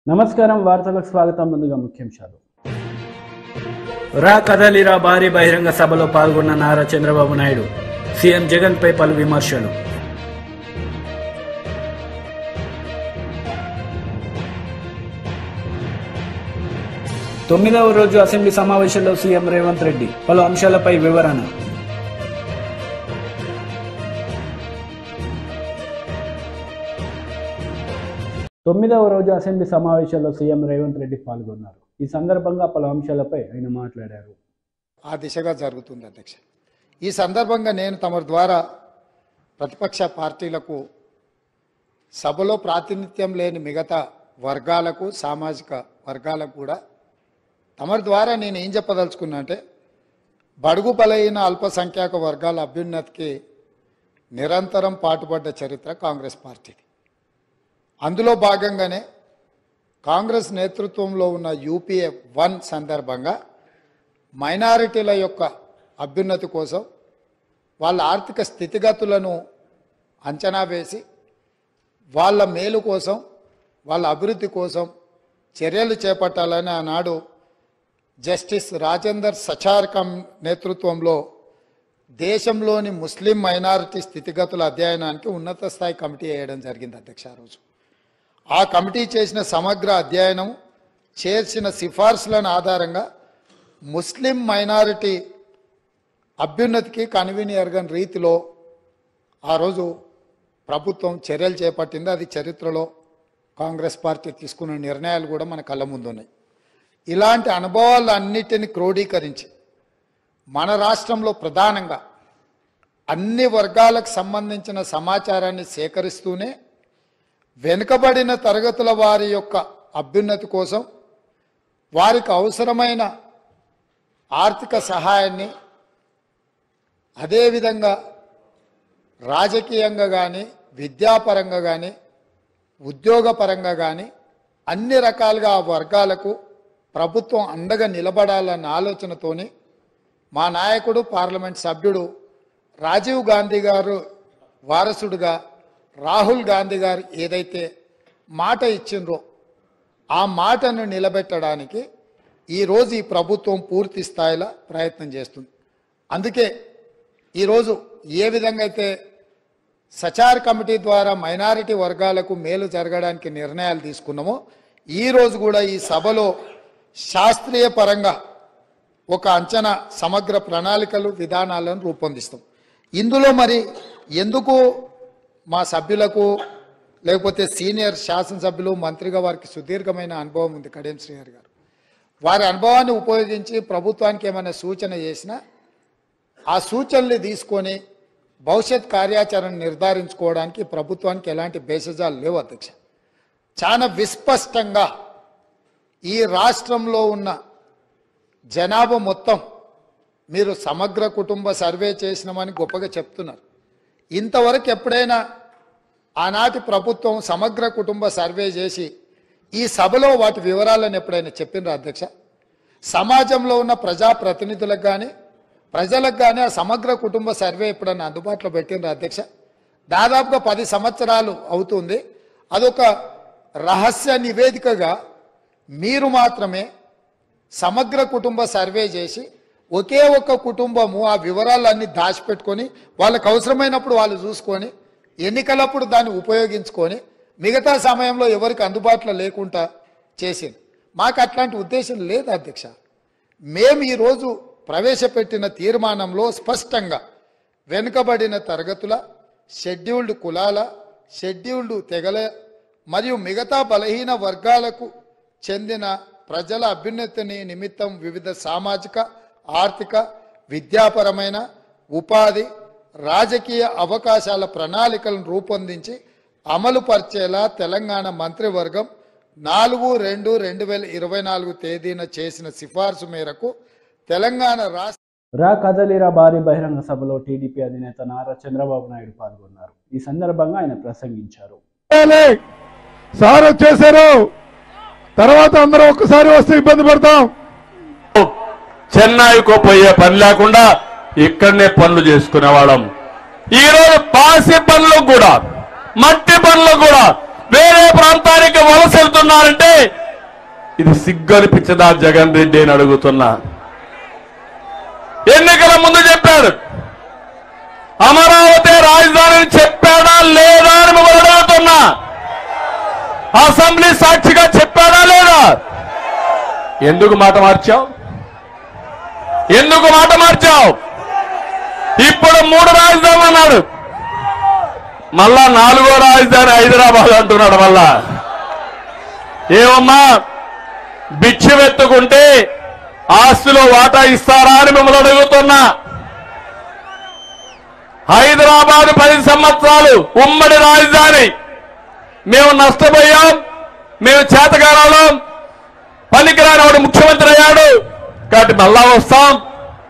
నమస్కారం వార్తలకు స్వాగతం ముందుగా ముఖ్యాంశాలు కదలిరా భారీ బహిరంగ సభలో పాల్గొన్న నారా చంద్రబాబు నాయుడు సీఎం జగన్ పై పలు విమర్శలు తొమ్మిదవ రోజు అసెంబ్లీ సమావేశంలో సీఎం రేవంత్ రెడ్డి పలు అంశాలపై వివరణ తొమ్మిదవ రోజు అసెంబ్లీ సమావేశంలో సీఎం రేవంత్ రెడ్డి పాల్గొన్నారు. ఈ సందర్భంగా పలు అంశాలపై ఆయన మాట్లాడారు. ఆ దిశగా జరుగుతుంది అధ్యక్ష. ఈ సందర్భంగా నేను తమ ద్వారా ప్రతిపక్ష పార్టీలకు సభలో ప్రాతినిధ్యం లేని మిగతా వర్గాలకు సామాజిక వర్గాలకు కూడా తమ ద్వారా నేను ఏం చెప్పదలుచుకున్నా అంటే బడుగు బలైన అల్పసంఖ్యాక వర్గాల అభ్యున్నతికి నిరంతరం పాటుపడ్డ చరిత్ర కాంగ్రెస్ పార్టీది. అందులో భాగంగానే కాంగ్రెస్ నేతృత్వంలో ఉన్న యూపీఏ 1 సందర్భంగా మైనారిటీల యొక్క అభ్యున్నతి కోసం వాళ్ళ ఆర్థిక స్థితిగతులను అంచనా వేసి వాళ్ళ మేలు కోసం వాళ్ళ అభివృద్ధి కోసం చర్యలు చేపట్టాలని ఆనాడు జస్టిస్ రాజేందర్ సచార్కం నేతృత్వంలో దేశంలోని ముస్లిం మైనారిటీ స్థితిగతుల అధ్యయనానికి ఉన్నత స్థాయి కమిటీ వేయడం జరిగింది అధ్యక్ష. ఆ రోజు ఆ కమిటీ చేసిన సమగ్ర అధ్యయనం చేసిన సిఫార్సులను ఆధారంగా ముస్లిం మైనారిటీ అభ్యున్నతికి కన్వీనియర్గన్ రీతిలో ఆ రోజు ప్రభుత్వం చర్యలు చేపట్టింది. అది చరిత్రలో కాంగ్రెస్ పార్టీ తీసుకున్న నిర్ణయాలు కూడా మన కళ్ళ ముందు ఉన్నాయి. ఇలాంటి అనుభవాలన్నిటిని క్రోడీకరించి మన రాష్ట్రంలో ప్రధానంగా అన్ని వర్గాలకు సంబంధించిన సమాచారాన్ని సేకరిస్తూనే వెనుకబడిన తరగతుల వారి యొక్క అభ్యున్నతి కోసం వారికి అవసరమైన ఆర్థిక సహాయాన్ని అదేవిధంగా రాజకీయంగా కానీ విద్యాపరంగా కానీ ఉద్యోగపరంగా కానీ అన్ని రకాలుగా ఆ వర్గాలకు ప్రభుత్వం అండగా నిలబడాలన్న ఆలోచనతోని మా నాయకుడు పార్లమెంట్ సభ్యుడు రాజీవ్ గాంధీ గారు వారసుడుగా రాహుల్ గాంధీ గారు ఏదైతే మాట ఇచ్చిండ్రో ఆ మాటను నిలబెట్టడానికి ఈరోజు ఈ ప్రభుత్వం పూర్తి స్థాయిలో ప్రయత్నం చేస్తుంది. అందుకే ఈరోజు ఏ విధంగా అయితే సచార్ కమిటీ ద్వారా మైనారిటీ వర్గాలకు మేలు జరగడానికి నిర్ణయాలు తీసుకున్నామో ఈరోజు కూడా ఈ సభలో శాస్త్రీయ పరంగా ఒక అంచనా సమగ్ర ప్రణాళికలు విధానాలను రూపొందిస్తాం. ఇందులో మరి ఎందుకు మా సభ్యులకు లేకపోతే సీనియర్ శాసనసభ్యులు మంత్రిగా వారికి సుదీర్ఘమైన అనుభవం ఉంది కడియం శ్రీహరి గారు. వారి అనుభవాన్ని ఉపయోగించి ప్రభుత్వానికి ఏమైనా సూచన చేసినా ఆ సూచనలు తీసుకొని భవిష్యత్ కార్యాచరణ నిర్ధారించుకోవడానికి ప్రభుత్వానికి ఎలాంటి భేషజాలు లేవు అధ్యక్ష. చాలా విస్పష్టంగా ఈ రాష్ట్రంలో ఉన్న జనాభా మొత్తం మీరు సమగ్ర కుటుంబ సర్వే చేసినామని గొప్పగా చెప్తున్నారు. ఇంతవరకు ఎప్పుడైనా ఆనాటి ప్రభుత్వం సమగ్ర కుటుంబ సర్వే చేసి ఈ సభలో వాటి వివరాలను ఎప్పుడైనా చెప్పినరా అధ్యక్ష? సమాజంలో ఉన్న ప్రజాప్రతినిధులకు కానీ ప్రజలకు కానీ ఆ సమగ్ర కుటుంబ సర్వే ఎప్పుడైనా అందుబాటులో పెట్టినరా అధ్యక్ష? దాదాపుగా 10 సంవత్సరాలు అవుతుంది. అదొక రహస్య నివేదికగా మీరు మాత్రమే సమగ్ర కుటుంబ సర్వే చేసి ఒకే ఒక్క కుటుంబము ఆ వివరాలన్నీ దాచిపెట్టుకొని వాళ్ళకు అవసరమైనప్పుడు వాళ్ళు చూసుకొని ఎన్నికలప్పుడు దాన్ని ఉపయోగించుకొని మిగతా సమయంలో ఎవరికి అందుబాటులో లేకుండా చేసింది. మాకు అట్లాంటి ఉద్దేశం లేదు అధ్యక్ష. మేము ఈరోజు ప్రవేశపెట్టిన తీర్మానంలో స్పష్టంగా వెనుకబడిన తరగతుల, షెడ్యూల్డ్ కులాల, షెడ్యూల్డ్ తెగల మరియు మిగతా బలహీన వర్గాలకు చెందిన ప్రజల అభ్యున్నతిని నిమిత్తం వివిధ సామాజిక ఆర్థిక విద్యాపరమైన ఉపాధి రాజకీయ అవకాశాల ప్రణాళికలను రూపొందించి అమలు పరిచేలా తెలంగాణ మంత్రివర్గం 4/2/2024 తేదీన చేసిన సిఫార్సు మేరకు తెలంగాణ రాష్ట్ర కదలిరా భారీ బహిరంగ సభలో టీడీపీ అధినేత నారా చంద్రబాబు నాయుడు పాల్గొన్నారు. ఈ సందర్భంగా ఆయన ప్రసంగించారు. సార్ వచ్చేసారు, తర్వాత అందరూ ఒక్కసారి వస్తే ఇబ్బంది పడతాం. చెన్నైకు పోయే పని లేకుండా ఇక్కడనే పనులు చేసుకునేవాళ్ళం. ఈరోజు పాసి పనులు కూడా మట్టి పనులు కూడా వేరే ప్రాంతానికి వలస వెళ్తున్నారంటే ఇది సిగ్గు అనిపించదా జగన్ రెడ్డి అని అడుగుతున్నా. ఎన్నికల ముందు చెప్పాడు అమరావతి రాజధాని చెప్పాడా లేదా అని మిమ్మల్ని అడుగుతున్నా. అసెంబ్లీ సాక్షిగా చెప్పాడా లేదా? ఎందుకు మాట మార్చావు? ఎందుకు మాట మార్చావు? ఇప్పుడు 3 రాజధానులు అన్నాడు, మళ్ళా 4వ రాజధాని హైదరాబాద్ అంటున్నాడు. మళ్ళా ఏమమ్మా భిక్షవెత్తుకుంటే ఆస్తిలో వాటా ఇస్తారా అని మిమ్మల్ని అడుగుతున్నా. హైదరాబాద్ 10 సంవత్సరాలు ఉమ్మడి రాజధాని, మేము నష్టపోయాం, మేము చేతగారాలం, పనికిరాని వాడు ముఖ్యమంత్రి అయ్యాడు కాబట్టి మళ్ళా వస్తాం,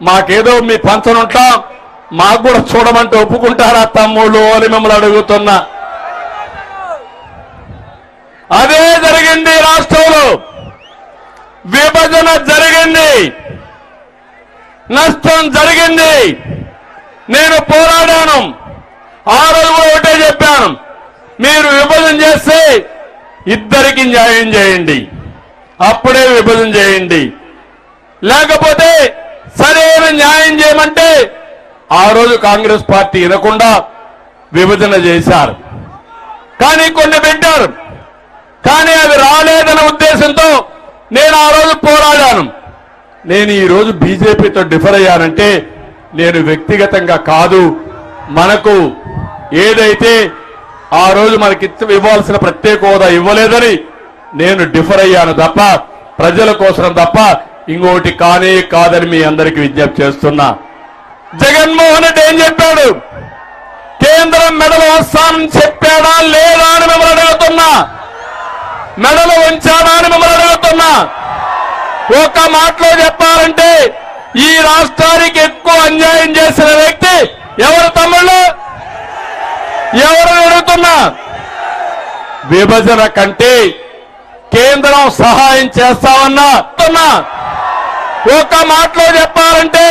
మాకేదో మీ పంచనుంటాం, మాకు కూడా చూడమంటే ఒప్పుకుంటారా తమ్ముళ్ళు అని మిమ్మల్ని అడుగుతున్నా. అదే జరిగింది రాష్ట్రంలో, విభజన జరిగింది, నష్టం జరిగింది. నేను పోరాడాను, ఆ రోజు కూడా ఒకటే చెప్పాను, మీరు విభజన చేస్తే ఇద్దరికి న్యాయం చేయండి, అప్పుడే విభజన చేయండి, లేకపోతే సరైన న్యాయం చేయమంటే ఆ రోజు కాంగ్రెస్ పార్టీ వినకుండా విభజన చేశారు. కానీ కొన్ని పెట్టారు, కానీ అవి రాలేదనే ఉద్దేశంతో నేను ఆ రోజు పోరాడాను. నేను ఈ రోజు బీజేపీతో డిఫర్ అయ్యానంటే నేను వ్యక్తిగతంగా కాదు, మనకు ఏదైతే ఆ రోజు మనకి ఇవ్వాల్సిన ప్రత్యేక హోదా ఇవ్వలేదని నేను డిఫర్ అయ్యాను తప్ప ప్రజల కోసం తప్ప ఇంకోటి కానే కాదని మీ అందరికీ విజ్ఞప్తి చేస్తున్నా. జగన్మోహన్ రెడ్డి ఏం చెప్పాడు? కేంద్రం మెడలు వస్తానని చెప్పాడా లేదా అని మిమ్మల్ని అడుగుతున్నా. మెడలు ఉంచాడా అని మిమ్మల్ని అడుగుతున్నా. ఒక మాటలో చెప్పాలంటే ఈ రాష్ట్రానికి ఎక్కువ అన్యాయం చేసిన వ్యక్తి ఎవరు తమ్ముళ్ళు? ఎవరు అడుగుతున్నా? విభజన కంటే కేంద్రం సహాయం చేస్తామన్నా. ఒక మాటలో చెప్పాలంటే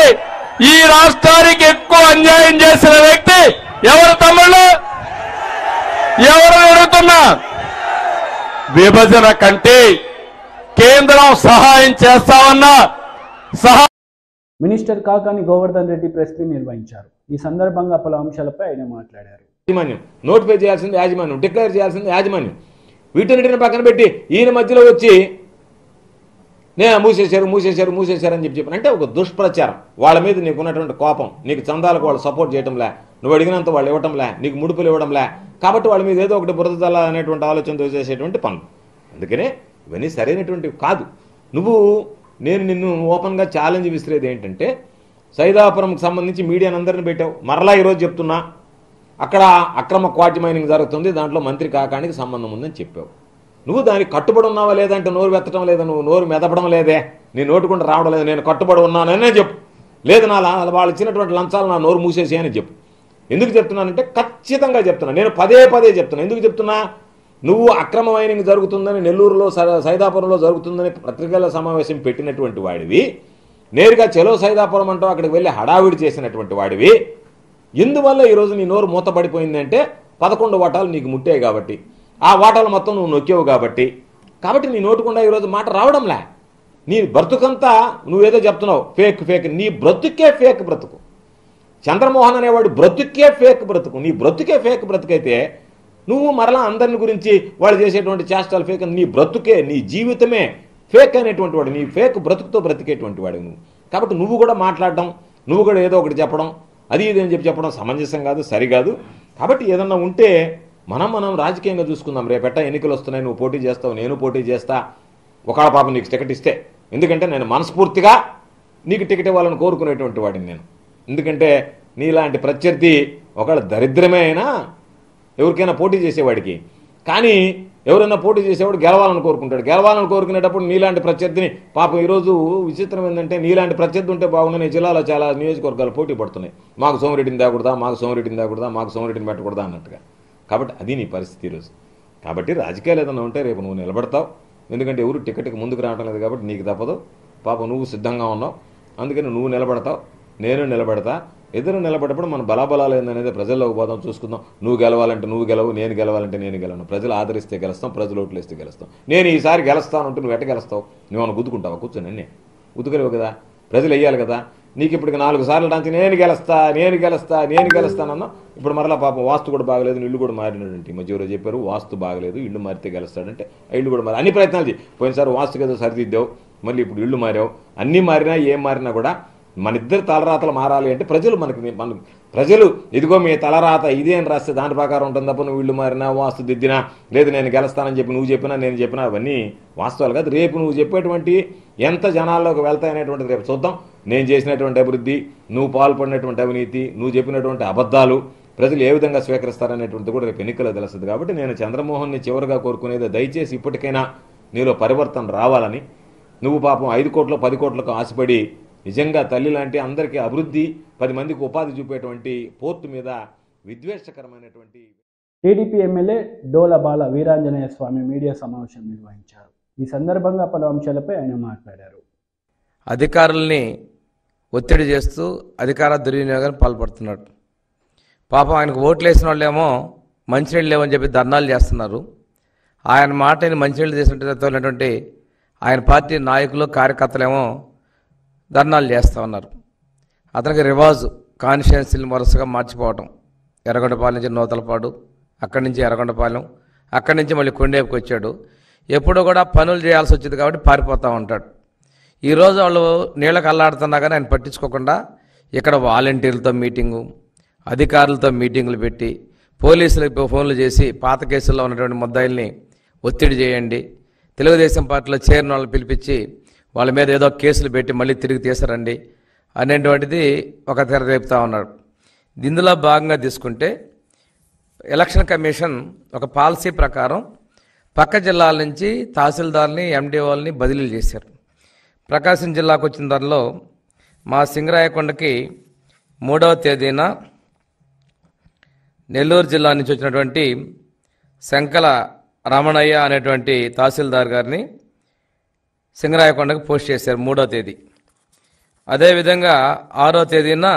ఈ రాష్ట్రానికి ఎక్కువ అన్యాయం చేసిన వ్యక్తి ఎవరు తమ్ముళ్ళు? ఎవరు అడుగుతున్నా? విభజన కంటే కేంద్రం సహాయం చేస్తామన్నా. Minister Kakani Govardhan Reddy press meet నిర్వహించారు. ఈ సందర్భంగా పలు అంశాలపై ఆయన మాట్లాడారు. యాజమాన్యం నోటిఫై చేయాల్సింది యాజమాన్యం, డిక్లేర్ చేయాల్సింది యాజమాన్యం. వీటన్నిటిని పక్కన పెట్టి ఈయన మధ్యలో వచ్చి నేను మూసేశారు అని చెప్పాను అంటే ఒక దుష్ప్రచారం. వాళ్ళ మీద నీకు ఉన్నటువంటి కోపం, నీకు చందాలకు వాళ్ళు సపోర్ట్ చేయడంలే, నువ్వు అడిగినంత వాళ్ళు ఇవ్వటంలే, నీకు ముడుపులు ఇవ్వడంలే, కాబట్టి వాళ్ళ మీద ఏదో ఒకటి బురద చల్ల అనేటువంటి ఆలోచనతో చేసేటువంటి పనులు. అందుకనే ఇవన్నీ సరైనటువంటివి కాదు. నేను నిన్ను ఓపెన్గా ఛాలెంజ్ విసిరేది ఏంటంటే, సైదాపురంకి సంబంధించి మీడియాని అందరిని పెట్టావు, మరలా ఈరోజు చెప్తున్నా అక్కడ అక్రమ క్వార్జ్ మైనింగ్ జరుగుతుంది, దాంట్లో మంత్రి కాకానికి సంబంధం ఉందని చెప్పావు. నువ్వు దానికి కట్టుబడి ఉన్నావా లేదంటే నోరు వెత్తడం లేదా, నువ్వు నోరు మెదపడం లేదే, నీ నోటుకుంటూ రావడం లేదు, నేను కట్టుబడి ఉన్నాననే చెప్పు, లేదు నా వాళ్ళు ఇచ్చినటువంటి లంచాలు నా నోరు మూసేసి అని చెప్పు. ఎందుకు చెప్తున్నానంటే ఖచ్చితంగా చెప్తున్నా, నేను పదే చెప్తున్నా. ఎందుకు చెప్తున్నా? నువ్వు అక్రమ మైనింగ్ జరుగుతుందని నెల్లూరులో సైదాపురంలో జరుగుతుందని పత్రికల సమావేశం పెట్టినటువంటి వాడివి, నేరుగా చెలో సైదాపురం అంటూ అక్కడికి వెళ్ళి హడావిడి చేసినటువంటి వాడివి. ఎందువల్ల ఈరోజు నీ నోరు మూతపడిపోయిందంటే 11 వాటాలు నీకు ముట్టాయి కాబట్టి, ఆ వాటాలు మొత్తం నువ్వు నొక్కావు కాబట్టి నీ నోటుకుండా ఈరోజు మాట రావడంలే. నీ బ్రతుకంతా నువ్వేదో చెప్తున్నావు ఫేక్, నీ బ్రతుకే ఫేక్ బ్రతుకు. చంద్రమోహన్ అనేవాడు బ్రతుకే ఫేక్ బ్రతుకు. నీ బ్రతుకే ఫేక్ బ్రతుకైతే నువ్వు మరలా అందరిని గురించి వాళ్ళు చేసేటువంటి చేష్టాలు ఫేక్, నీ బ్రతుకే, నీ జీవితమే ఫేక్ అనేటువంటి వాడు, నీ ఫేక్ బ్రతుకుతో బ్రతికేటువంటి వాడు నువ్వు. కాబట్టి నువ్వు కూడా మాట్లాడడం, నువ్వు కూడా ఏదో ఒకటి చెప్పడం, అది ఇది అని చెప్పడం సమంజసం కాదు, సరికాదు. కాబట్టి ఏదన్నా ఉంటే మనం రాజకీయంగా చూసుకుందాం. రేపెట్ట ఎన్నికలు వస్తున్నాయి, నువ్వు పోటీ చేస్తావు, నేను పోటీ చేస్తా, ఒకళ్ళ పాపం నీకు టికెట్ ఇస్తే. ఎందుకంటే నేను మనస్ఫూర్తిగా నీకు టికెట్ ఇవ్వాలని కోరుకునేటువంటి వాడిని నేను. ఎందుకంటే నీలాంటి ప్రత్యర్థి ఒకళ్ళ దరిద్రమే అయినా ఎవరికైనా పోటీ చేసేవాడికి, కానీ ఎవరైనా పోటీ చేసేవాడు గెలవాలని కోరుకుంటాడు. గెలవాలని కోరుకునేటప్పుడు నీలాంటి ప్రత్యర్థిని పాపం ఈరోజు విచిత్రం ఏంటంటే, నీలాంటి ప్రత్యర్థి ఉంటే బాగుండని జిల్లాలో చాలా నియోజకవర్గాలు పోటీ పడుతున్నాయి. మాకు సోమిరెడ్డిని తేకూడదా, మాకు సోమిరెడ్డిని పెట్టకూడదా అన్నట్టుగా. కాబట్టి అది నీ పరిస్థితి ఈరోజు. కాబట్టి రాజకీయాలు ఏదైనా ఉంటే రేపు నువ్వు నిలబడతావు. ఎందుకంటే ఎవరు టికెట్కి ముందుకు రావడం లేదు కాబట్టి నీకు తప్పదు. పాపం నువ్వు సిద్ధంగా ఉన్నావు, అందుకని నువ్వు నిలబడతావు, నేను నిలబడతా. ఎదురు నిలబడప్పుడు మన బలాబలాలు ఏందనేది ప్రజల్లోకి పోదాం, చూసుకుందాం. నువ్వు గెలవాలంటే నువ్వు గెలవు, నేను గెలవాలంటే నేను గెలవను. ప్రజలు ఆదరిస్తే గెలుస్తాం, ప్రజలు ఓట్లు వేస్తే గెలుస్తాం. నేను ఈసారి గెలుస్తాను అంటే నువ్వు ఎట్ట గెలుస్తావు? నువ్వు గుద్దుకుంటావా? కూర్చొని అన్నీ గుద్దుకోలేవు కదా, ప్రజలు వేయాలి కదా. నీకు ఇప్పటికి 4 సార్లు డాన్స్ నేను గెలుస్తానన్నా. ఇప్పుడు మరలా పాపం వాస్తు కూడా బాగలేదు, ఇల్లు కూడా మారినటువంటి మధ్య ఎవరో చెప్పారు వాస్తు బాగలేదు, ఇల్లు మారితే గెలుస్తాడంటే ఇల్లు కూడా మారి అన్ని ప్రయత్నాలు చేయి. పోయినసారి వాస్తుకి ఏదో సరిదిద్దావు, మళ్ళీ ఇప్పుడు ఇల్లు మారావు. అన్నీ మారినా ఏం మారినా కూడా మన ఇద్దరు తలరాతలు మారాలి అంటే ప్రజలు ఇదిగో మీ తలరాత ఇదే అని రాస్తే దాని ప్రకారం ఉంటుంది తప్ప నువ్వు ఇల్లు మారినా వాస్తు దిద్దినా లేదు నేను గెలుస్తానని చెప్పి నువ్వు చెప్పినా నేను చెప్పినా అవన్నీ వాస్తవాలు కాదు. రేపు నువ్వు చెప్పేటువంటి ఎంత జనాల్లోకి వెళ్తాయనేటువంటిది రేపు చూద్దాం. నేను చేసినటువంటి అభివృద్ధి, నువ్వు పాల్పడినటువంటి అవినీతి, నువ్వు చెప్పినటువంటి అబద్ధాలు ప్రజలు ఏ విధంగా స్వీకరిస్తారనేటువంటిది కూడా రేపు ఎన్నికల్లో తెలుస్తుంది. కాబట్టి నేను చంద్రమోహన్ని చివరిగా కోరుకునేది దయచేసి ఇప్పటికైనా నీలో పరివర్తన రావాలని. నువ్వు పాపం 5 కోట్లు 10 కోట్లకు ఆశపడి నిజంగా తల్లి లాంటి అందరికీ అభివృద్ధి 10 మందికి ఉపాధి చూపేటువంటి పోర్టు మీద విద్వేషకరమైనటువంటి టీడీపీ ఎమ్మెల్యే డోల బాల వీరాంజనేయ స్వామి మీడియా సమావేశం నిర్వహించారు. ఈ సందర్భంగా పలు అంశాలపై ఆయన మాట్లాడారు. అధికారుల్ని ఒత్తిడి చేస్తూ అధికార దుర్వినియోగానికి పాల్పడుతున్నాడు. పాపం ఆయనకు ఓట్లు వేసిన వాళ్ళేమో మంచినీళ్ళు లేవని చెప్పి ధర్నాలు చేస్తున్నారు. ఆయన మాటని మంచినీళ్ళు చేసినటువంటి ఆయన పార్టీ నాయకులు కార్యకర్తలేమో ధర్నాలు చేస్తూ ఉన్నారు. అతనికి రివాజు కాన్స్టిట్యున్సీలు వరుసగా మార్చిపోవటం. ఎర్రగొండపాలెం నుంచి నూతలపాడు, అక్కడి నుంచి ఎర్రగొండపాలెం, అక్కడి నుంచి మళ్ళీ కొండేపుకి వచ్చాడు. ఎప్పుడూ కూడా పనులు చేయాల్సి వచ్చింది కాబట్టి పారిపోతూ ఉంటాడు. ఈరోజు వాళ్ళు నీళ్ళకి అల్లాడుతున్నా కానీ ఆయన పట్టించుకోకుండా ఇక్కడ వాలంటీర్లతో మీటింగు, అధికారులతో మీటింగులు పెట్టి పోలీసులకు ఫోన్లు చేసి పాత కేసుల్లో ఉన్నటువంటి ముద్దాయిల్ని ఒత్తిడి చేయండి, తెలుగుదేశం పార్టీలో చేరిన వాళ్ళని పిలిపించి వాళ్ళ మీద ఏదో కేసులు పెట్టి మళ్ళీ తిరిగి తీసారండి అనేటువంటిది ఒక తెర రేపుతా ఉన్నాడు. ఇందులో భాగంగా తీసుకుంటే ఎలక్షన్ కమిషన్ ఒక పాలసీ ప్రకారం పక్క జిల్లాల నుంచి తహసీల్దార్ని ఎండిఓల్ని బదిలీలు చేశారు. ప్రకాశం జిల్లాకు వచ్చిన దానిలో మా సింగరాయకొండకి 3వ తేదీన నెల్లూరు జిల్లా నుంచి వచ్చినటువంటి శంకల రమణయ్య అనేటువంటి తహసీల్దార్ గారిని సింగరాయకొండకు పోస్ట్ చేశారు 3వ తేదీ. అదేవిధంగా 6వ తేదీన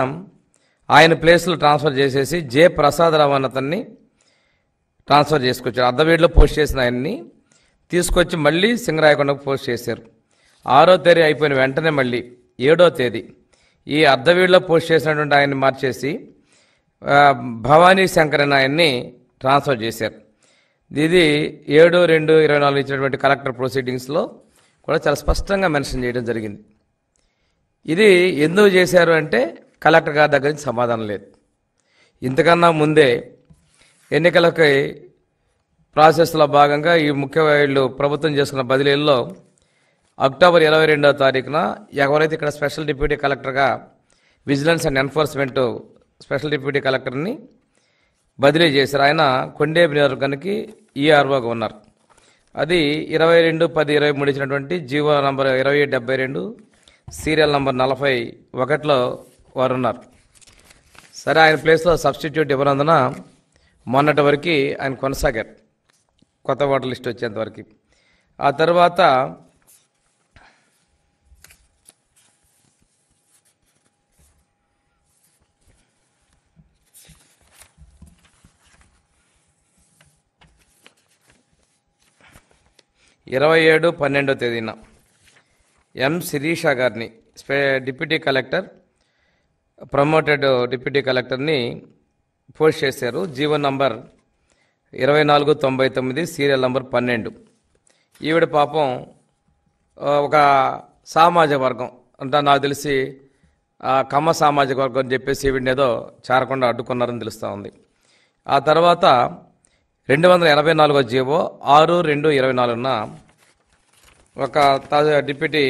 ఆయన ప్లేస్లో ట్రాన్స్ఫర్ చేసేసి జె ప్రసాదరావు అన్న అతన్ని ట్రాన్స్ఫర్ చేసుకొచ్చారు. అర్ధవీడిలో పోస్ట్ చేసిన ఆయన్ని తీసుకొచ్చి మళ్ళీ సింగరాయకొండకు పోస్ట్ చేశారు. 6వ తేదీ అయిపోయిన వెంటనే మళ్ళీ 7వ తేదీ ఈ అర్ధవీడిలో పోస్ట్ చేసినటువంటి ఆయన్ని మార్చేసి భవానీ శంకర్ అనే ఆయన్ని ట్రాన్స్ఫర్ చేశారు. ఇది 7/2/24 ఇచ్చినటువంటి కలెక్టర్ ప్రొసీడింగ్స్లో కూడా చాలా స్పష్టంగా మెన్షన్ చేయడం జరిగింది. ఇది ఎందుకు చేశారు అంటే కలెక్టర్ గారి దగ్గర నుంచి సమాధానం లేదు. ఇంతకన్నా ముందే ఎన్నికలకి ప్రాసెస్లో భాగంగా ఈ వీళ్ళు ప్రభుత్వం చేసుకున్న బదిలీల్లో అక్టోబర్ 22వ తారీఖున ఎవరైతే ఇక్కడ స్పెషల్ డిప్యూటీ కలెక్టర్గా vigilance and enforcement special deputy కలెక్టర్ని బదిలీ చేశారు. ఆయన కొండేపు నియోజకవర్గానికి ఈఆర్ఓగా ఉన్నారు. అది 22/10/23 ఇచ్చినటువంటి జీవో నంబర్ 2772 సీరియల్ నంబర్ 41లో వారు ఉన్నారు. సరే, ఆయన ప్లేస్లో సబ్స్టిట్యూట్ ఇవ్వనందున మొన్నటి వరకు ఆయన కొనసాగారు కొత్త ఓటర్ లిస్ట్ వచ్చేంతవరకు. ఆ తర్వాత ఇరవై 12వ తేదీన ఎం శిరీష గారిని డిప్యూటీ కలెక్టర్ ప్రమోటెడ్ డిప్యూటీ కలెక్టర్ని పోస్ట్ చేశారు. GO number 2499 serial number 12. ఈవిడ పాపం ఒక సామాజిక వర్గం అంటే నాకు తెలిసి కమ్మ సామాజిక వర్గం అని చెప్పేసి ఈవిడని ఏదో చేరకుండా అడ్డుకున్నారని తెలుస్తూ ఉంది. ఆ తర్వాత 284వ జీవో 6/2/24న ఒక డిప్యూటీ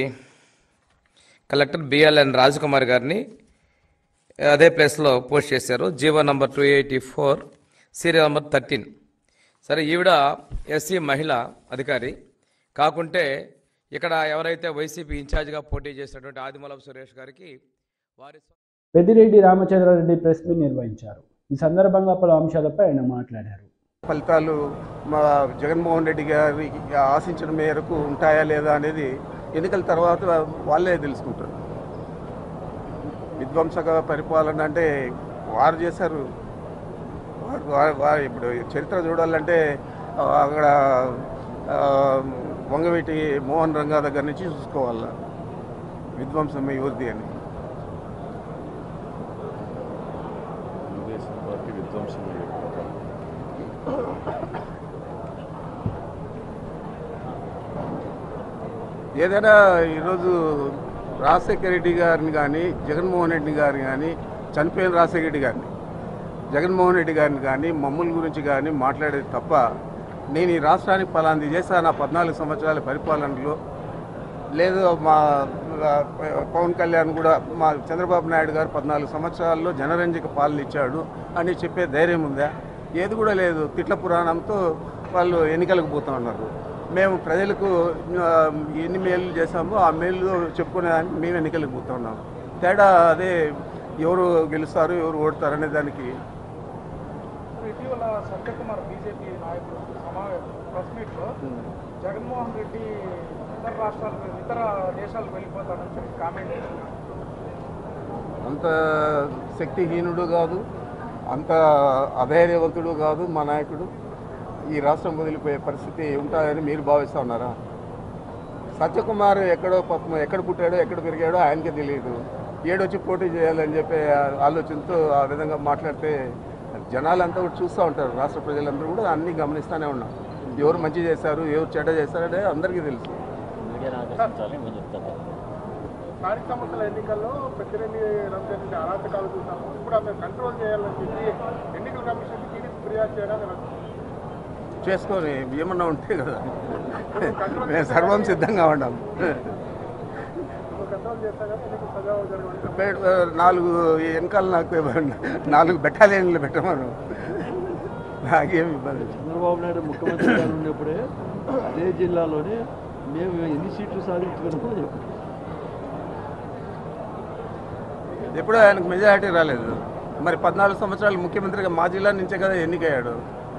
కలెక్టర్ బిఎల్ఎన్ రాజకుమార్ గారిని అదే ప్లేస్లో పోస్ట్ చేశారు. GO number 284 serial number 13. సరే, ఈవిడ ఎస్సీ మహిళా అధికారి కాకుంటే ఇక్కడ ఎవరైతే వైసీపీ ఇన్ఛార్జిగా పోటీ చేసినటువంటి ఆదిమూలపు సురేష్ గారికి వారి పెద్దిరెడ్డి రామచంద్రారెడ్డి ప్రెస్ మీట్ నిర్వహించారు. ఈ సందర్భంగా పలు అంశాలపై ఆయన మాట్లాడారు. ఫలితాలు మా జగన్మోహన్ రెడ్డి గారి ఆశించిన మేరకు ఉంటాయా లేదా అనేది ఎన్నికల తర్వాత వాళ్ళే తెలుసుకుంటారు. విధ్వంసక పరిపాలన అంటే వారు చేశారు. వారు ఇప్పుడు చరిత్ర చూడాలంటే అక్కడ వంగవీటి మోహన్ రంగా దగ్గర నుంచి చూసుకోవాలా విధ్వంసం ఎవరిది అని. ఏదైనా ఈరోజు రాజశేఖర రెడ్డి గారిని కానీ జగన్మోహన్ రెడ్డి గారిని కానీ చనిపోయిన రాజశేఖర రెడ్డి గారిని జగన్మోహన్ రెడ్డి గారిని కానీ మమ్మల్ని గురించి కానీ మాట్లాడేది తప్ప నేను ఈ రాష్ట్రానికి ఫలాంది చేశా నా 14 సంవత్సరాల పరిపాలనలో, లేదు మా పవన్ కళ్యాణ్ కూడా మా చంద్రబాబు నాయుడు గారు 14 సంవత్సరాల్లో జనరంజక పాలన ఇచ్చాడు అని చెప్పే ధైర్యం ఉందా? ఏది కూడా లేదు. తిట్ల పురాణంతో వాళ్ళు ఎన్నికలకు పోతూ ఉన్నారు. మేము ప్రజలకు ఎన్ని మేలు చేశామో ఆ మేలు చెప్పుకునేదానికి మేము ఎన్నికలకు పోతూ ఉన్నాం. తేడా అదే, ఎవరు గెలుస్తారు ఎవరు ఓడతారు అనే దానికి. ఇటీవల సత్యకుమార్ బీజేపీ నాయకులు ప్రెస్ మీట్లో జగన్మోహన్ రెడ్డి ఇతర దేశాలకు వెళ్ళిపోతాడని చెప్పి కామెంట్ చేస్తున్నారు. అంత శక్తిహీనుడు కాదు, అంత అధైర్యవంతుడు కాదు మా నాయకుడు. ఈ రాష్ట్రం వదిలిపోయే పరిస్థితి ఉంటుందని మీరు భావిస్తూ ఉన్నారా? సత్యకుమార్ ఎక్కడ పుట్టాడో ఎక్కడ పెరిగాడో ఆయనకే తెలియదు. ఏడొచ్చి పోటీ చేయాలని చెప్పే ఆలోచనతో ఆ విధంగా మాట్లాడితే జనాలంతా కూడా చూస్తూ ఉంటారు. రాష్ట్ర ప్రజలందరూ కూడా అన్నీ గమనిస్తూనే ఉన్నాం. ఎవరు మంచి చేశారు ఎవరు చెడ్డ చేశారనే అందరికీ తెలుసు. స్థానిక సంస్థల ఎన్నికల్లో పెద్దిరెడ్డి రంజన్ అరాచకాలు చూసాము. ఇప్పుడు అతను కంట్రోల్ చేయాలని చెప్పి ఎన్నికల కమిషన్కి ఫిర్యాదు చేయడానికి చేసుకొని ఏమన్నా ఉంటే కదా మేము సర్వం సిద్ధంగా ఉన్నాం. 4 వెనకాల నాకు 4 బెటాలియన్లు పెట్టమను, నాకేమి ఇబ్బంది. చంద్రబాబు నాయుడు ముఖ్యమంత్రి గారు ఉన్నప్పుడే అదే జిల్లాలోనే మేము ఎన్ని సీట్లు సాధించుకుని కూడా చెప్పాం. ఎప్పుడూ ఆయనకు మెజారిటీ రాలేదు. మరి 14 సంవత్సరాలు ముఖ్యమంత్రిగా మా జిల్లా నుంచే కదా ఎన్నికయ్యాడు.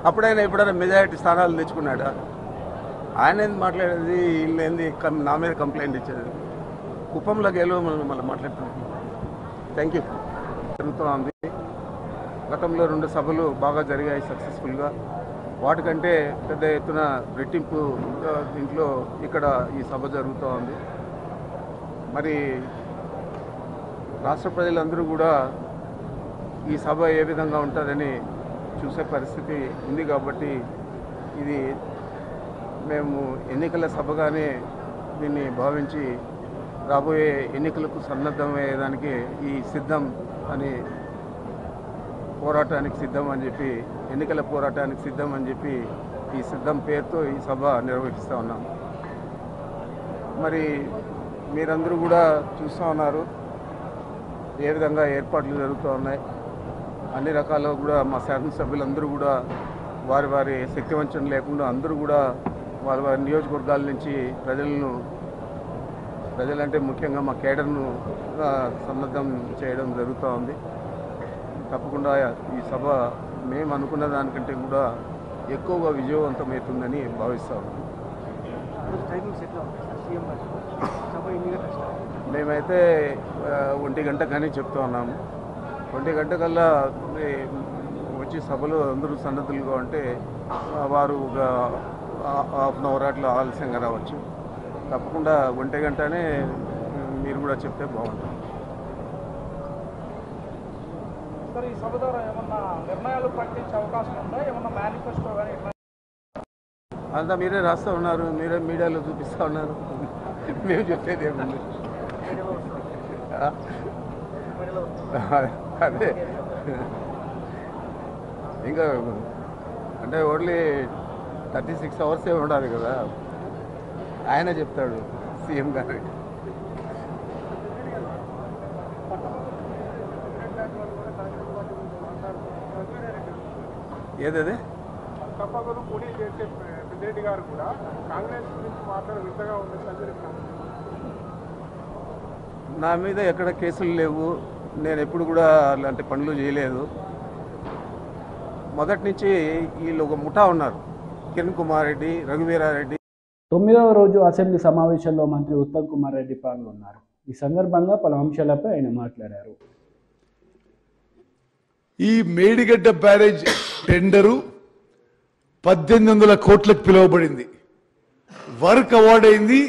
అప్పుడైనా ఎప్పుడైనా మెజారిటీ స్థానాలు తెచ్చుకున్నాడా? ఆయన ఏంది మాట్లాడేది, వీళ్ళు ఏంది నా మీద కంప్లైంట్ ఇచ్చేది? కుప్పంలోకి వెళ్ళి మళ్ళీ మాట్లాడుతున్నాం. Thank you. జరుగుతోంది. గతంలో 2 సభలు బాగా జరిగాయి సక్సెస్ఫుల్గా. వాటికంటే పెద్ద ఎత్తున రెట్టింపు దీంట్లో ఇక్కడ ఈ సభ జరుగుతోంది. మరి రాష్ట్ర ప్రజలందరూ కూడా ఈ సభ ఏ విధంగా ఉంటుందని చూసే పరిస్థితి ఉంది. కాబట్టి ఇది మేము ఎన్నికల సభగానే దీన్ని భావించి రాబోయే ఎన్నికలకు సన్నద్ధమయ్యేదానికి ఈ సిద్ధం అని పోరాటానికి సిద్ధం అని చెప్పి, ఎన్నికల పోరాటానికి సిద్ధం అని చెప్పి ఈ సిద్ధం పేరుతో ఈ సభ నిర్వహిస్తూ ఉన్నాం. మరి మీరందరూ కూడా చూస్తూ ఉన్నారు ఏ విధంగా ఏర్పాట్లు జరుగుతూ ఉన్నాయి. అన్ని రకాల కూడా మా శాసనసభ్యులందరూ కూడా వారి వారి శక్తివంచన లేకుండా అందరూ కూడా వారి వారి నియోజకవర్గాల నుంచి ప్రజలంటే ముఖ్యంగా మా కేడర్ను సన్నద్ధం చేయడం జరుగుతూ ఉంది. తప్పకుండా ఈ సభ మేము అనుకున్న దానికంటే కూడా ఎక్కువగా విజయవంతమవుతుందని భావిస్తాము. మేమైతే 1 గంట కానీ చెప్తూ ఉన్నాము. 1 గంట కల్లా వచ్చి సభలో అందరూ సన్నద్ధులుగా ఉంటే వారు ఒక హాఫ్ అన్ అవర్ అట్లా ఆలస్యంగా రావచ్చు. తప్పకుండా 1 గంటనే మీరు కూడా చెప్తే బాగుంటుంది. ఈ సభ ద్వారా ఏమన్నా నిర్ణయాలు ప్రకటించే అవకాశం ఉందా? ఏమన్నా మేనిఫెస్టో కానీ అంతా మీరే రాస్తూ ఉన్నారు, మీరే మీడియాలో చూపిస్తూ ఉన్నారు. మేము చెప్పేది ఏముంది? అదే ఇంకా అంటే ఓన్లీ 36 అవర్సే ఉండాలి కదా. ఆయన చెప్తాడు సీఎం గారు. ఏదదే తప్పకుండా పోటీ చేసే పెద్దిరెడ్డి గారు కూడా కాంగ్రెస్ గురించి మాట్లాడే విధంగా ఉంది. నా మీద ఎక్కడ కేసులు లేవు, నేను ఎప్పుడు కూడా అలాంటి పనులు చేయలేదు. మొదటి నుంచి వీళ్ళు ఒక ముఠా ఉన్నారు, కిరణ్ కుమార్ రెడ్డి, రఘువీరారెడ్డి. 9వ రోజు అసెంబ్లీ సమావేశంలో మంత్రి ఉత్తమ్ కుమార్ రెడ్డి పాల్గొన్నారు. ఈ సందర్భంగా పలు అంశాలపై ఆయన మాట్లాడారు. ఈ మేడిగడ్డ బ్యారేజ్ టెండరు 1800 కోట్లకు పిలువబడింది. వర్క్ అవార్డ్ అయింది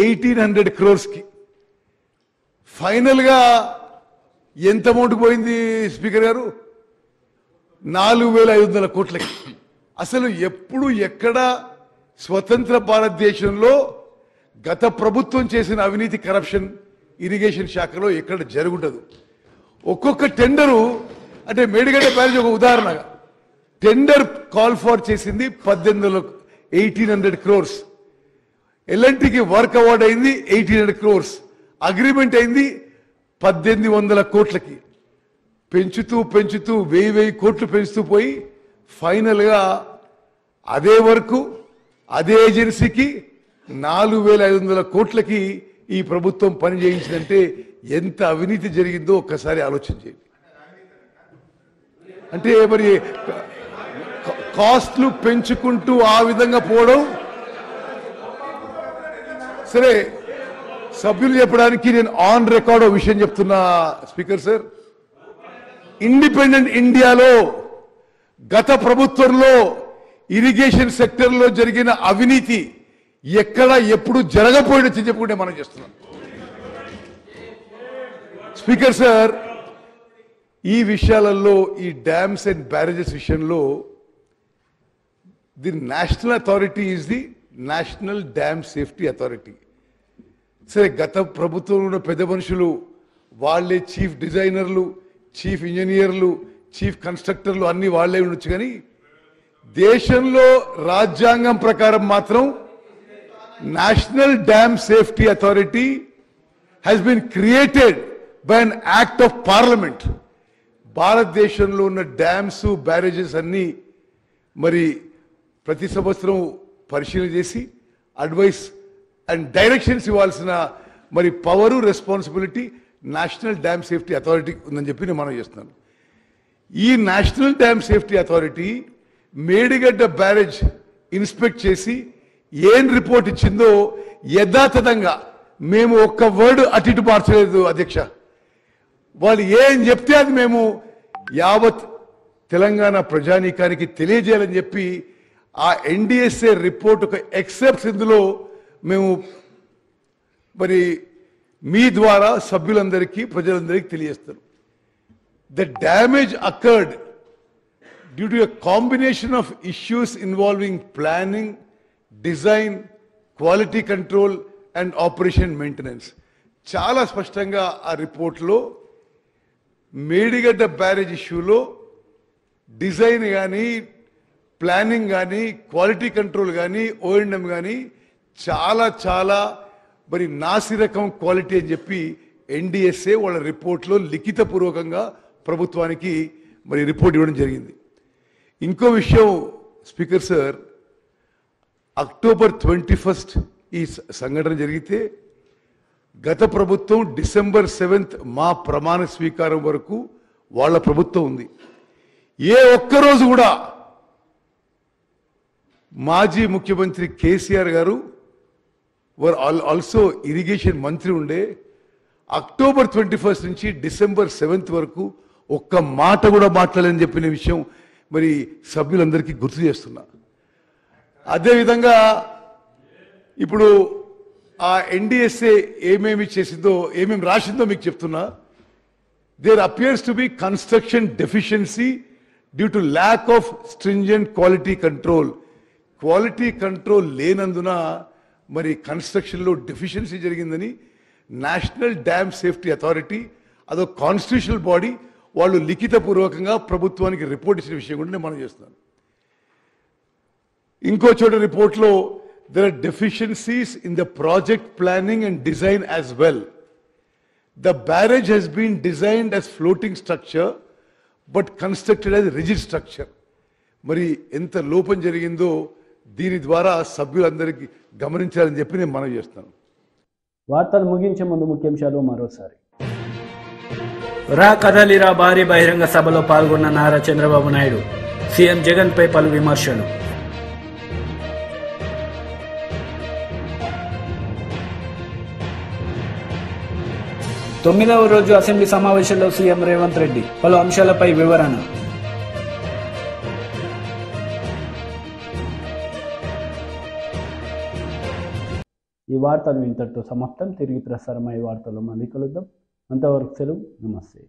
1800 crores. ఫైనల్గా ఎంత అమౌంట్ పోయింది స్పీకర్ గారు? 4500 కోట్లకి. అసలు ఎప్పుడు ఎక్కడ స్వతంత్ర భారతదేశంలో గత ప్రభుత్వం చేసిన అవినీతి కరప్షన్ ఇరిగేషన్ శాఖలో ఎక్కడ జరుగుండదు. ఒక్కొక్క టెండరు అంటే మేడిగడ్డ బ్యారేజ్ ఒక ఉదాహరణగా టెండర్ కాల్ ఫార్ చేసింది 1800 crores. ఎల్ఎన్టీకి వర్క్ అవార్డ్ అయింది 1800 crores. అగ్రిమెంట్ అయింది 1800 కోట్లకి. పెంచుతూ 1000 కోట్లు పెంచుతూ పోయి ఫైనల్గా అదే వరకు అదే ఏజెన్సీకి 4500 కోట్లకి ఈ ప్రభుత్వం పని చేయించిందంటే ఎంత అవినీతి జరిగిందో ఒక్కసారి ఆలోచన చేయండి. అంటే మరి కాస్ట్లు పెంచుకుంటూ ఆ విధంగా పోవడం సరే. సభ్యులు చెప్పడానికి నేను ఆన్ రికార్డ్ ఒక విషయం చెప్తున్నా స్పీకర్ సార్. ఇండిపెండెంట్ ఇండియాలో గత ప్రభుత్వంలో ఇరిగేషన్ సెక్టర్లో జరిగిన అవినీతి ఎక్కడ ఎప్పుడు జరగపోయినట్టు చెప్పుకుంటే మనం చేస్తున్నాం. స్పీకర్ సార్, ఈ విషయాలలో ఈ డ్యామ్స్ అండ్ బ్యారేజెస్ విషయంలో the national authority is the national dam safety authority. సరే, గత ప్రభుత్వంలో ఉన్న పెద్ద మనుషులు వాళ్ళే చీఫ్ డిజైనర్లు, చీఫ్ ఇంజనీర్లు, చీఫ్ కన్స్ట్రక్టర్లు అన్ని వాళ్లే ఉండొచ్చు. కానీ దేశంలో రాజ్యాంగం ప్రకారం మాత్రం national dam safety authority has been created by an act of parliament. భారతదేశంలో ఉన్న డ్యామ్స్ బ్యారేజెస్ అన్ని మరి ప్రతి సంవత్సరం పరిశీలన చేసి అడ్వైస్ అండ్ డైరెక్షన్స్ ఇవ్వాల్సిన మరి power responsibility national dam safety authority ఉందని చెప్పి నేను మనం చేస్తున్నాను. ఈ national dam safety authority Medigadda barrage inspect చేసి ఏం రిపోర్ట్ ఇచ్చిందో యథాతథంగా మేము ఒక్క వర్డ్ అటు ఇటు మార్చలేదు అధ్యక్ష. వాళ్ళు ఏం చెప్తే అది మేము యావత్ తెలంగాణ ప్రజానీకానికి తెలియజేయాలని చెప్పి ఆ ఎన్డీఎస్ఏ రిపోర్ట్ ఒక ఎక్సెప్ట్స్ ఇందులో మేము మరి మీ ద్వారా సభ్యులందరికీ ప్రజలందరికీ తెలియజేస్తారు. The damage occurred due to a combination of issues involving planning, design, quality control and operation maintenance. చాలా స్పష్టంగా ఆ రిపోర్ట్లో మేడిగడ్డ బ్యారేజ్ ఇష్యూలో డిజైన్ కానీ, ప్లానింగ్ కానీ, క్వాలిటీ కంట్రోల్ కానీ, ఓఎండ్ఎం కానీ చాలా మరి నాసిరకం క్వాలిటీ అని చెప్పి ఎన్డీఎస్ఏ వాళ్ళ రిపోర్ట్లో లిఖితపూర్వకంగా ప్రభుత్వానికి మరి రిపోర్ట్ ఇవ్వడం జరిగింది. ఇంకో విషయం స్పీకర్ సార్, అక్టోబర్ 21 ఈ సంఘటన జరిగితే గత ప్రభుత్వం December 7 మా ప్రమాణ స్వీకారం వరకు వాళ్ళ ప్రభుత్వం ఉంది. ఏ ఒక్కరోజు కూడా మాజీ ముఖ్యమంత్రి కేసీఆర్ గారు ఆల్సో ఇరిగేషన్ మంత్రి ఉండే. అక్టోబర్ 21 నుంచి December 7 వరకు ఒక్క మాట కూడా మాట్లాడలేని చెప్పిన విషయం మరి సభ్యులందరికీ గుర్తు చేస్తున్నా. అదేవిధంగా ఇప్పుడు ఆ ఎన్డీఎస్ఏ ఏమేమి చేసిందో, ఏమేమి రాసిందో మీకు చెప్తున్నా. There appears to be construction deficiency due to lack of stringent quality control. Quality control లేనందున మరి కన్స్ట్రక్షన్లో డెఫిషియన్సీ జరిగిందని నేషనల్ డ్యామ్ సేఫ్టీ అథారిటీ, అదో కాన్స్టిట్యూషనల్ బాడీ, వాళ్ళు లిఖితపూర్వకంగా ప్రభుత్వానికి రిపోర్ట్ ఇచ్చిన విషయం కూడా నేను మనం చేస్తున్నాను. ఇంకో చోట రిపోర్ట్లో there are deficiencies in the project planning and design as well. The barrage has been designed as floating structure but constructed as rigid structure. మరి ఎంత లోపం జరిగిందో దీని ద్వారా సభ్యులందరికీ గమనించాలని చెప్పి నేను మనవి చేస్తాను. వార్తలు ముగించే ముందు ముఖ్యాంశాలు మరోసారి. రా కదలిరా భారీ బహిరంగ సభలో పాల్గొన్న నారా చంద్రబాబు నాయుడు. సీఎం జగన్ పై పలు విమర్శలు. 9వ రోజు అసెంబ్లీ సమావేశంలో సీఎం రేవంత్ రెడ్డి పలు అంశాలపై వివరణ. ఈ వార్తలు ఇంతటితో సమాప్తం. తిరిగి ప్రసారమయ్యే వార్తల్లో మళ్ళీ కలుద్దాం. అంతవరకు సెలవు. నమస్తే.